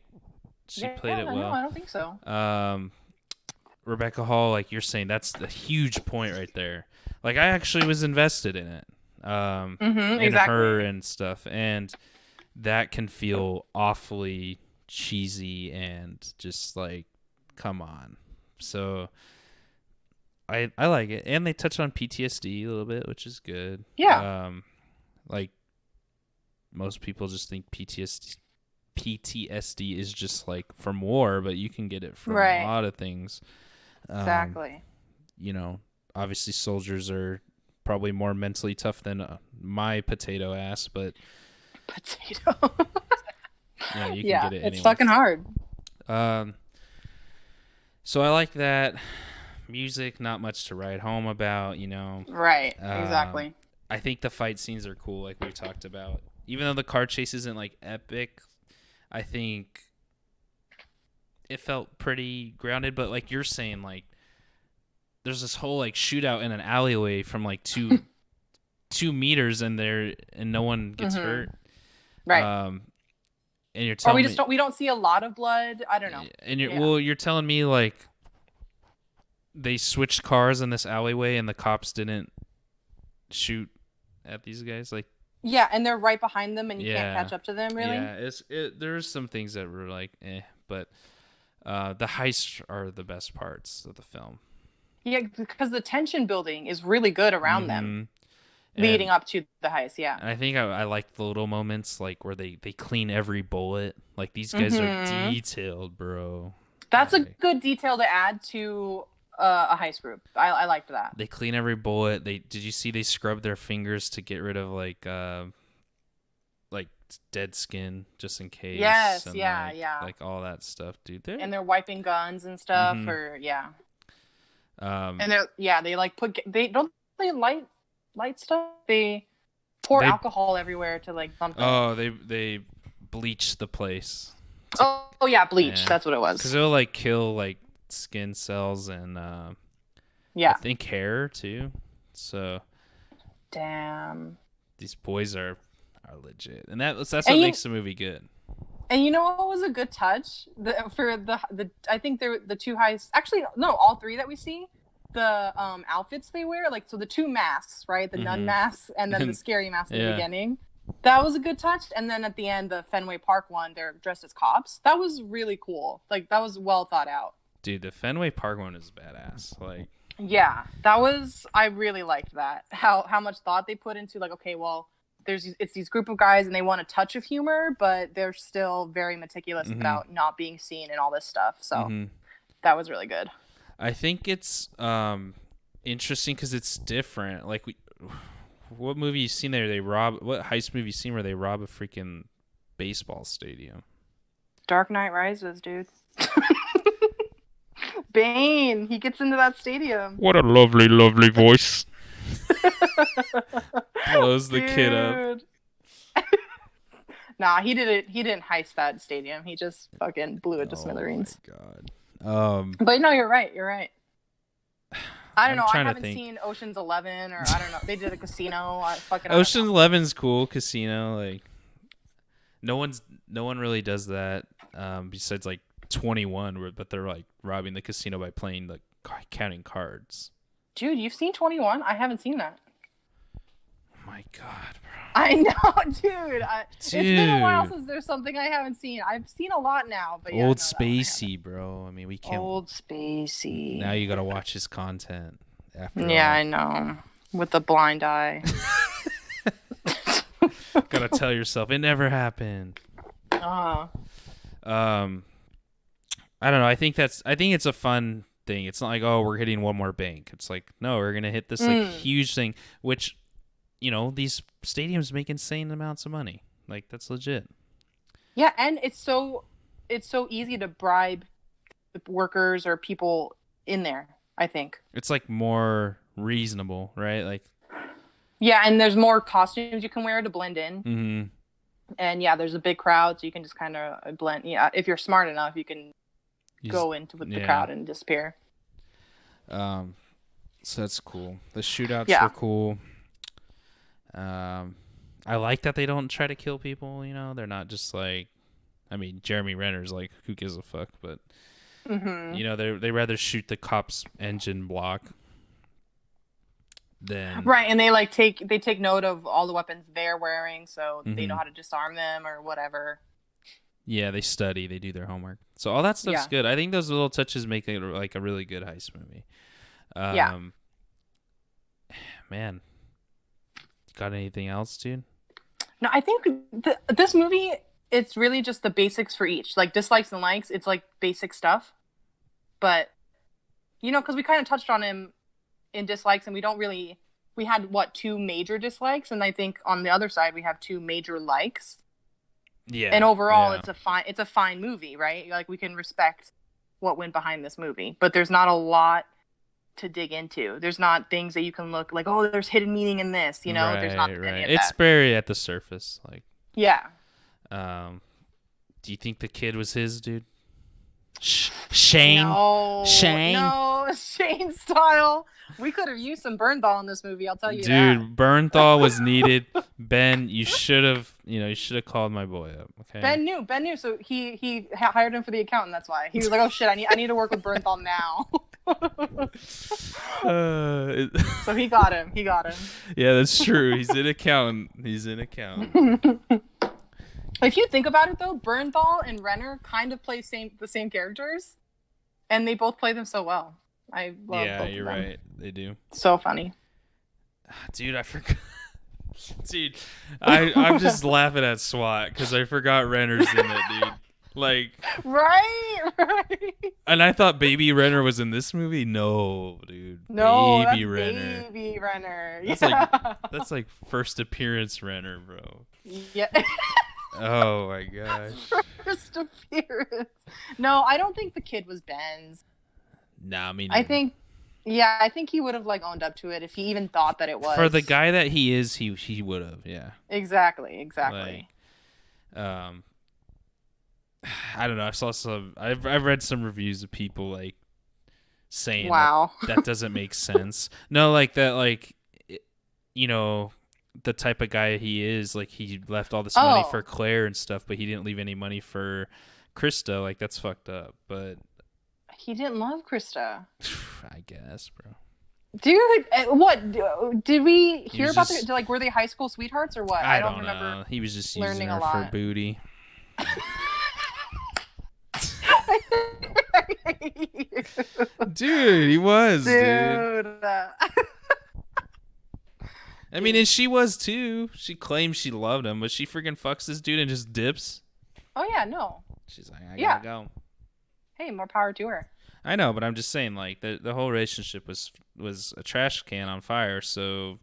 she played it well. No, I don't think so. Rebecca Hall, like you're saying, that's the huge point right there. Like I actually was invested in it, in her and stuff, and that can feel awfully cheesy and just like, come on. So I like it, and they touch on PTSD a little bit, which is good. Yeah. Like most people just think PTSD is just like from war, but you can get it from a lot of things. Exactly. You know, obviously soldiers are probably more mentally tough than my potato ass, but potato. Yeah, you can get it. It's fucking hard. So I like that. music, not much to write home about. Right. Um, Exactly. I think the fight scenes are cool, like we talked about. Even though the car chase isn't like epic, I think it felt pretty grounded. But like you're saying, like there's this whole like shootout in an alleyway from like 2 meters in there, and no one gets hurt. Right. Um, and you're Or telling me, we don't see a lot of blood. I don't know. and Yeah. you're telling me like they switched cars in this alleyway, and the cops didn't shoot at these guys, like. Yeah, and they're right behind them, and you can't Yeah, catch up to them. Really? yeah. There's some things that were like, but the heists are the best parts of the film. Yeah, because the tension building is really good around them, leading And up to the heist. Yeah. I think I like the little moments like where they clean every bullet. Like these guys are detailed, bro. That's a Like, good detail to add to a heist group. I liked that. they clean every bullet. Did you see they scrub their fingers to get rid of like dead skin just in case. Yes, and yeah, yeah. like all that stuff, dude. And they're wiping guns and stuff, or yeah. And they like they light stuff. They pour alcohol everywhere to like bump them. Oh, they bleach the place. Oh yeah, bleach. Yeah. That's what it was. Because it'll like kill like skin cells and I think hair too. So damn, these boys are legit, and that's what makes the movie good. And you know what was a good touch for the I think the two heists, actually no, all three that we see, the outfits they wear, like, so the two masks, right, the nun masks and then the scary mask in the beginning, that was a good touch. And then at the end, the Fenway Park one, they're dressed as cops. That was really cool. Like, that was well thought out. Dude, the Fenway Park one is badass. Like, yeah, I really liked that, how much thought they put into, like, okay, well, it's these group of guys and they want a touch of humor, but they're still very meticulous about not being seen and all this stuff. So that was really good. I think it's interesting because it's different. Like, what movie you seen there? What heist movie you seen where they rob a freaking baseball stadium? Dark Knight Rises, dude. Bane, he gets into that stadium. What a lovely, lovely voice. Blows the kid up. Nah, he didn't heist that stadium. He just fucking blew it to smithereens. Oh my god. But no, you're right. I don't know. I haven't seen Ocean's 11, or I don't know. They did a casino. Ocean's 11's cool. Casino, like no one really does that. Besides like 21, but they're like robbing the casino by playing like counting cards. Dude, you've seen 21? I haven't seen that. Oh my god, bro. I know, dude. It's been a while since there's something I haven't seen. I've seen a lot now, but Old Spacey, bro. I mean, we can't. Old Spacey. Now you gotta watch his content. After all. I know. With the blind eye. Gotta tell yourself it never happened. I don't know. I think it's a fun thing. It's not like, oh, we're hitting one more bank. It's like, no, we're gonna hit this like huge thing, which, these stadiums make insane amounts of money. Like, that's legit. Yeah, and it's so easy to bribe workers or people in there, I think. It's like more reasonable, right? Like, yeah, and there's more costumes you can wear to blend in. Mm-hmm. And yeah, there's a big crowd, so you can just kind of blend. Yeah, if you're smart enough, you can go into with the crowd and disappear. So that's cool. The shootouts were cool. I like that they don't try to kill people. They're not just like, I mean, Jeremy Renner's like, who gives a fuck? But they rather shoot the cop's engine block than right. And they like take note of all the weapons they're wearing, so they know how to disarm them or whatever. Yeah, they study, they do their homework, so all that stuff's good. I think those little touches make it like a really good heist movie. Man, got anything else, dude? No, I think this movie, it's really just the basics for each. Like, dislikes and likes, it's like basic stuff. But, because we kind of touched on him in dislikes, and we had, 2 major dislikes, and I think on the other side we have 2 major likes. Yeah. And overall, it's a fine movie, right? Like, we can respect what went behind this movie. But there's not a lot to dig into. There's not things that you can look like, oh, there's hidden meaning in this, you know? There's not Right, any right. of It's that. very at the surface. Like, Yeah. um, do you think the kid was his, dude? Shane, No, Shane, no, Shane style. We could have used some Bernthal in this movie, I'll tell you that. dude. Bernthal was needed. Ben, you should have, you should have called my boy up. Okay. Ben knew, so he hired him for the accountant. That's why he was like, "Oh shit, I need to work with Bernthal now." So he got him. He got him. Yeah, that's true. He's an accountant. He's an accountant. If you think about it, though, Bernthal and Renner kind of play the same characters, and they both play them so well. I love Yeah, both you're of them. right. They do. So funny. Dude, I forgot. Dude, I'm just laughing at SWAT because I forgot Renner's in it, dude. Like, right. and I thought Baby Renner was in this movie. No, dude. No, Baby that's Renner. Baby Renner. That's like first appearance Renner, bro. Yeah. Oh my gosh. First appearance. No, I don't think the kid was Ben's. Nah, I mean, I think he would have like owned up to it if he even thought that it was. for the guy that he is, he would have, yeah. Exactly. Like, I don't know. I've read some reviews of people like saying wow, that doesn't make sense. No, like that, like the type of guy he is. Like he left all this money for Claire and stuff, but he didn't leave any money for Krista. Like that's fucked up. But he didn't love Krista. I guess, bro. Dude, what did we hear about? Just, like, were they high school sweethearts or what? I don't remember. know. He was just learning using her a lot. for booty. Dude, he was, dude. I mean, and she was too. She claims she loved him, but she freaking fucks this dude and just dips. Oh yeah, no. She's like, I gotta go. Hey, more power to her. I know, but I'm just saying, like the whole relationship was a trash can on fire. So,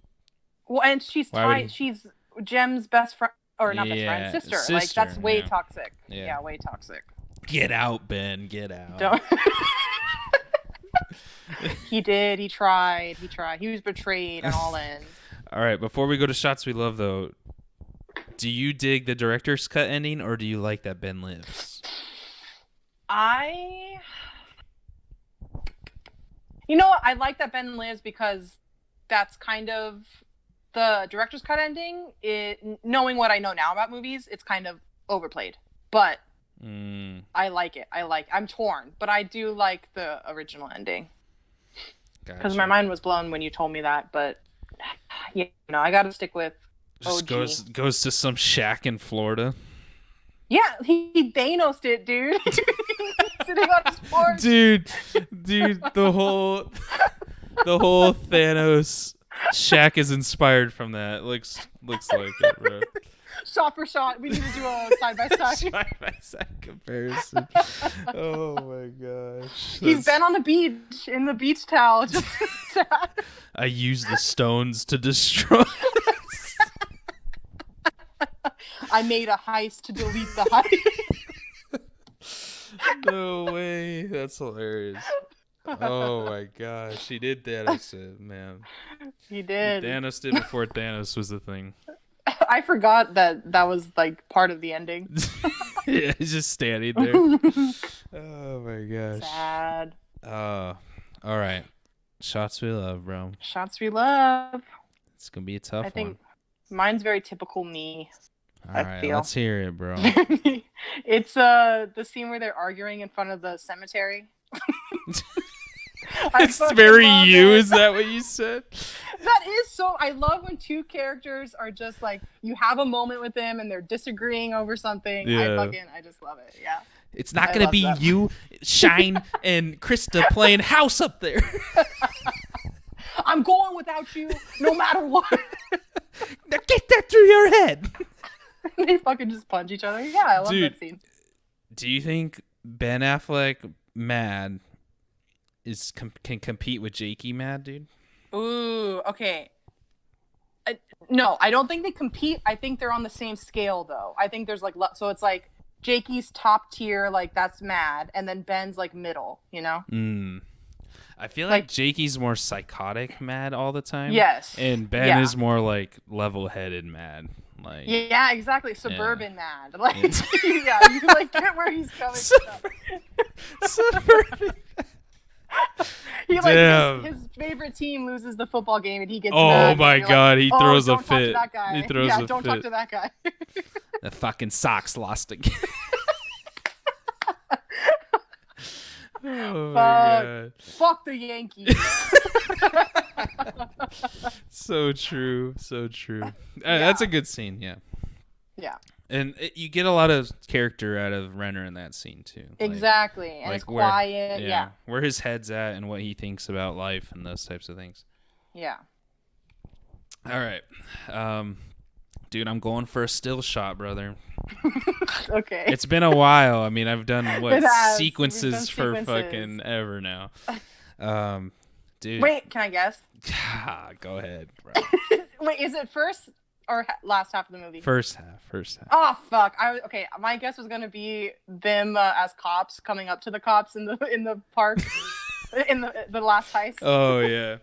well, and she's she's Jem's best friend, or not best friend, sister. Like that's way toxic. Yeah, way toxic. Get out, Ben. Get out. Don't. He did. He tried. He was betrayed on all ends. All right. Before we go to shots we love, though, do you dig the director's cut ending, or do you like that Ben lives? You know what? I like that Ben lives because that's kind of the director's cut ending. Knowing what I know now about movies, it's kind of overplayed. But I like it. I'm torn, but I do like the original ending. Because my mind was blown when you told me that. But I got to stick with OG. Just goes to some shack in Florida. Yeah, he Thanos'd it, dude. Sitting on his porch. Dude, the whole Thanos shack is inspired from that. Looks like it, bro. Shot for shot. We need to do a side-by-side. Side-by-side comparison. Oh my gosh. He's been on the beach, in the beach towel. Just I use the stones to destroy this. I made a heist to delete the heist. No way. That's hilarious. Oh my gosh. He did Thanos it, man. He did. Thanos did before Thanos was the thing. I forgot that was like part of the ending. Yeah, he's just standing there. Oh my gosh. Sad. All right. Shots we love, bro. Shots we love. It's gonna be a tough one. I think mine's very typical me. All right, let's hear it, bro. It's the scene where they're arguing in front of the cemetery. It's very you. Is that what you said? That is so. I love when two characters are just like, you have a moment with them and they're disagreeing over something. Yeah. I just love it. Yeah. It's not gonna be you, Shine, and Krista playing house up there. I'm going without you, no matter what. Now get that through your head. They fucking just punch each other. Yeah, I love that scene. Do you think Ben Affleck Mad can compete with Jakey Mad, dude? Ooh, okay. No, I don't think they compete. I think they're on the same scale, though. I think there's like, so it's like Jakey's top tier, like that's Mad, and then Ben's like middle, you know? I feel like Like, Jakey's more psychotic mad all the time, yes, and Ben yeah, is more like level-headed mad. Like, yeah, exactly. yeah, Suburban mad, like, it's yeah, you like get where he's coming from. suburban. He like Damn. his favorite team loses the football game and he gets Oh mad. my And you're like, God, he oh, throws a don't talk to fit. that He guy. throws Yeah, a don't talk fit. to that guy. The fucking Sox lost again. Oh my God. Fuck the Yankees. So true. So true. Yeah. That's a good scene, yeah. Yeah, And you get a lot of character out of Renner in that scene too. exactly. And it's quiet. Yeah. Where his head's at and what he thinks about life and those types of things. Yeah. All right. Dude, I'm going for a still shot, brother. Okay. It's been a while. I mean, I've done It has. sequences for Sequences. fucking ever now. Dude. Wait, can I guess? Go ahead, bro. Wait, is it first or last half of the movie? First half. Oh fuck! Okay. My guess was gonna be them as cops coming up to the cops in the park in the last heist. Oh yeah.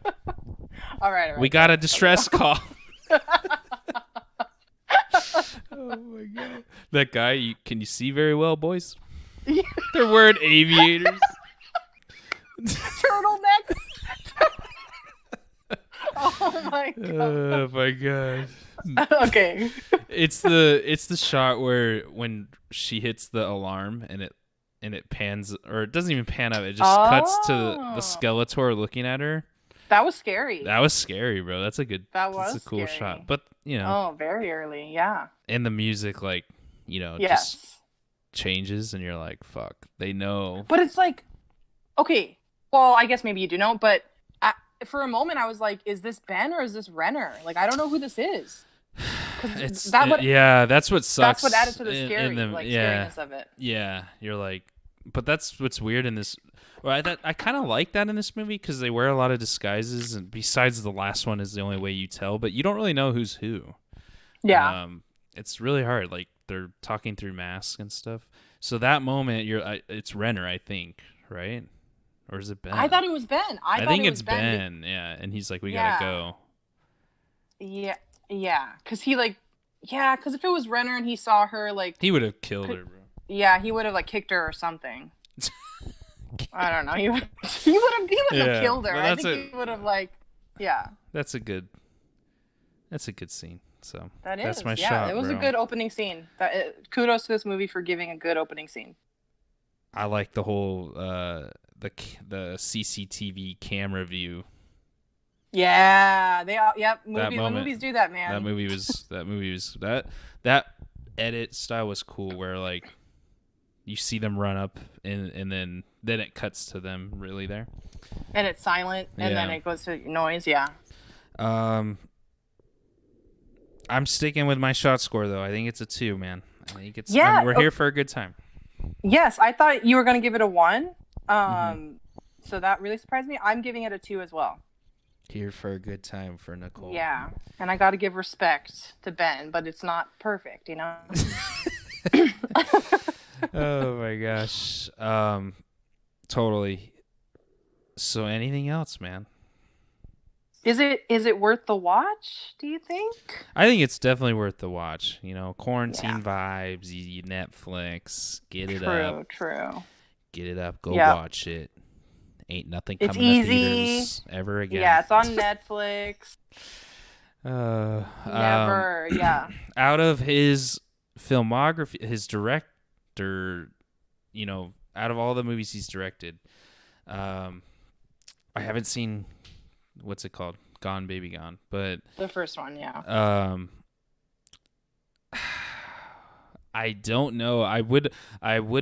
All right. We got a distress call. Oh my God. That guy, can you see very well, boys? Yeah. They're wearing aviators. Turtlenecks. Oh my God. Oh my God. Okay. It's the shot where when she hits the alarm and it pans, or it doesn't even pan up, it just cuts to the Skeletor looking at her. That was scary. That was scary, bro. That's a cool scary. shot. But Oh, very early, yeah. and the music, like, Yes. just changes, and you're like, fuck, they know. But it's like, okay, well, I guess maybe you do know, but for a moment I was like, is this Ben or is this Renner? Like, I don't know who this is. That's what sucks. That's what added to the scariness of it. Yeah, you're like, but that's what's weird in this. Well, I kind of like that in this movie because they wear a lot of disguises, and besides the last one is the only way you tell, but you don't really know who's who. Yeah. It's really hard. Like, they're talking through masks and stuff. So that moment, it's Renner, I think, right? Or is it Ben? I thought it was Ben. I think it's Ben. Yeah, and he's like, we gotta go. Yeah, because because if it was Renner and he saw her, like, he would have killed her, bro. Yeah, he would have like kicked her or something. I don't know. He would have killed her. I think he would have That's a good scene. So that's my shot. It was bro. a good opening scene. Kudos to this movie for giving a good opening scene. I like the whole the CCTV camera view. Yeah, When movies do that, man. That movie was that edit style was cool, where like you see them run up and then it cuts to them really there. And it's silent, and then it goes to noise. Yeah. I'm sticking with my shot score though. I think it's a 2, man. I think it's we're here for a good time. Yes, I thought you were going to give it a 1. So that really surprised me. I'm giving it a 2 as well. Here for a good time for Nicole. Yeah, and I got to give respect to Ben, but it's not perfect, you know. Oh my gosh. Totally. So anything else, man? Is it worth the watch, do you think? I think it's definitely worth the watch. Quarantine vibes, Netflix, get it up. True. Get it up, go watch it. Ain't nothing coming to theaters ever again. Yeah, it's on Netflix. Never, yeah. Out of his filmography, his director, out of all the movies he's directed, I haven't seen, what's it called? Gone Baby Gone, but the first one, yeah. I don't know. I would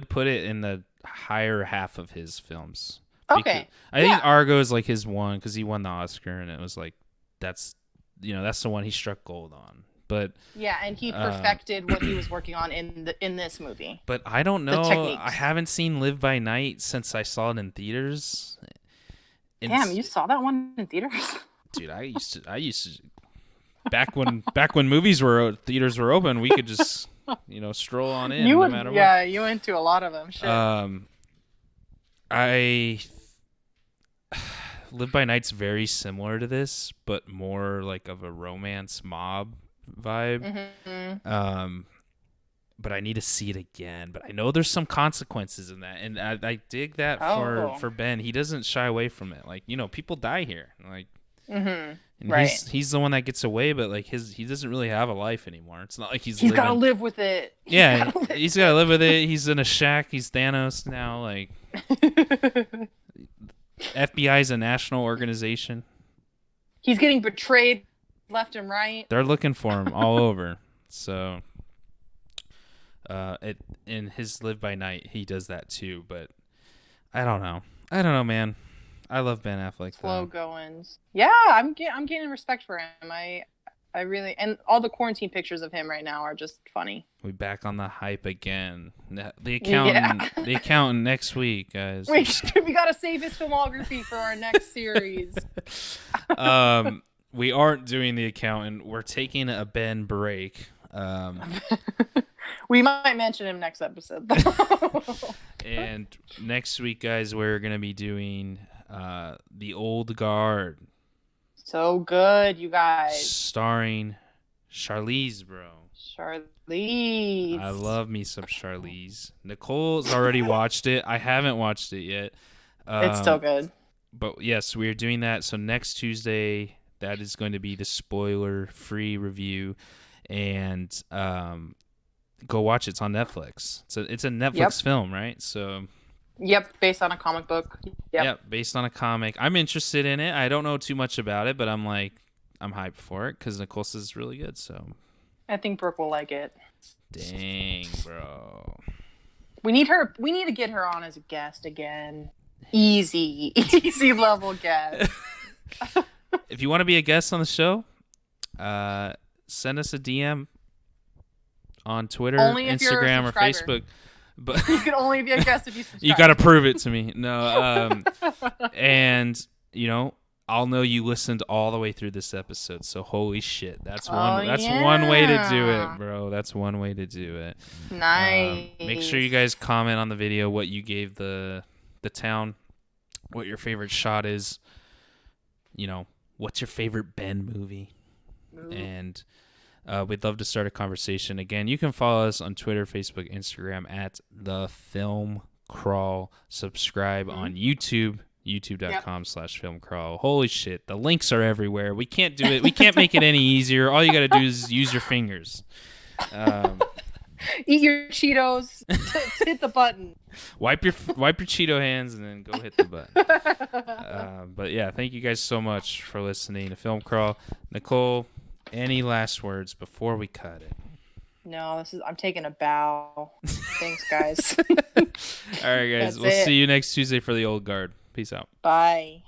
put it in the higher half of his films. Okay. I think Argo is like his one because he won the Oscar, and it was like that's the one he struck gold on. But yeah, and he perfected what he was working on in this movie. But I don't know. I haven't seen Live by Night since I saw it in theaters. Damn, you saw that one in theaters? Dude, I used to back when theaters were open, we could just stroll on in no matter what. Yeah, you went to a lot of them. Shit. Live by Night's very similar to this, but more like of a romance mob vibe. But I need to see it again. But I know there's some consequences in that, and I dig that for Ben. He doesn't shy away from it. Like, people die here, like, and right. he's the one that gets away, but like he doesn't really have a life anymore. It's not like he's got to live with it. He's got to live with it. He's in a shack. He's Thanos now. Like, FBI's a national organization. He's getting betrayed left and right. They're looking for him all over. So. In his Live by Night, he does that too, but I don't know, man. I love Ben Affleck. Slow goings. Yeah, I'm gaining respect for him. I really, and all the quarantine pictures of him right now are just funny. We back on the hype again. The accountant next week, guys. We gotta save his filmography for our next series. We aren't doing The Accountant. We're taking a Ben break. We might mention him next episode. And next week, guys, we're going to be doing The Old Guard. So good, you guys. Starring Charlize, bro. Charlize. I love me some Charlize. Nicole's already watched it. I haven't watched it yet. It's so good. But yes, we're doing that. So next Tuesday, that is going to be the spoiler-free review. And go watch it. It's on Netflix. It's a Netflix film, right? So. Yep, based on a comic book. Yep, based on a comic. I'm interested in it. I don't know too much about it, but I'm hyped for it because Nicole says it's really good. So. I think Brooke will like it. Dang, bro. We need to get her on as a guest again. Easy level guest. If you want to be a guest on the show, send us a DM on Twitter, Instagram, or Facebook. But you can only be a guest if you subscribe. You got to prove it to me. No, and I'll know you listened all the way through this episode. So holy shit, that's one way to do it, bro. That's one way to do it. Nice. Make sure you guys comment on the video what you gave the town, what your favorite shot is. What's your favorite Ben movie? Ooh. And we'd love to start a conversation. Again, you can follow us on Twitter, Facebook, Instagram at The Film Crawl. Subscribe on YouTube, youtube.com/filmcrawl. Holy shit, the links are everywhere. We can't do it. We can't make it any easier. All you got to do is use your fingers. Eat your Cheetos. Hit the button. Wipe your Cheeto hands and then go hit the button. But yeah, thank you guys so much for listening to Film Crawl. Nicole, any last words before we cut it? No, I'm taking a bow. Thanks, guys. All right, guys. We'll see you next Tuesday for The Old Guard. Peace out. Bye.